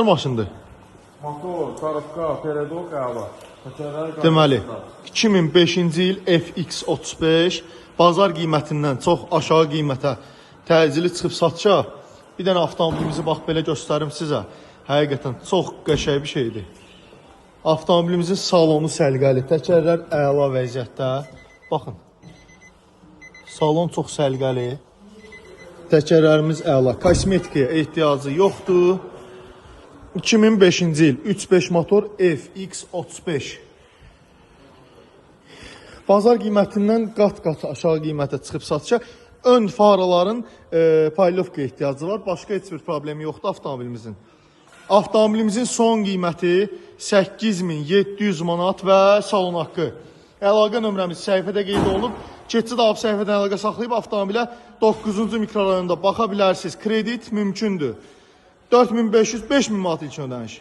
Maşındır. Motor, tarafqa, peredok əla. Deməli, 2005-ci il FX35 bazar qiymətindən çox aşağı qiymətə təcili çıxıb satışa. Bir dənə avtomobilimizi bax belə göstərim sizə. Həqiqətən çox qəşəng bir şeydir. Avtomobilimizin salonu səliqəli, təkərlər əla vəziyyətdə. Baxın. Salon çox səliqəli. Təkərlərimiz əla. Kosmetikaya ehtiyacı yoxdur. 2005-ci il 3.5 motor FX35. Bazar qiymətindən qat-qat aşağı qiymətə çıxıb satışa. Ön faraların paylovka ehtiyacı var. Başqa heç bir problemi yoxdur avtomobilimizin. Avtomobilimizin son qiyməti 8700 manat və salon haqqı. Əlaqə nömrəmiz səhifədə qeyd olunub. Keçid alıb səhifədən əlaqə saxlayıb avtomobilə 9-cu mikrorayonda baxa bilərsiniz. Kredit mümkündür. 4500-5000 manat ilk ödəniş.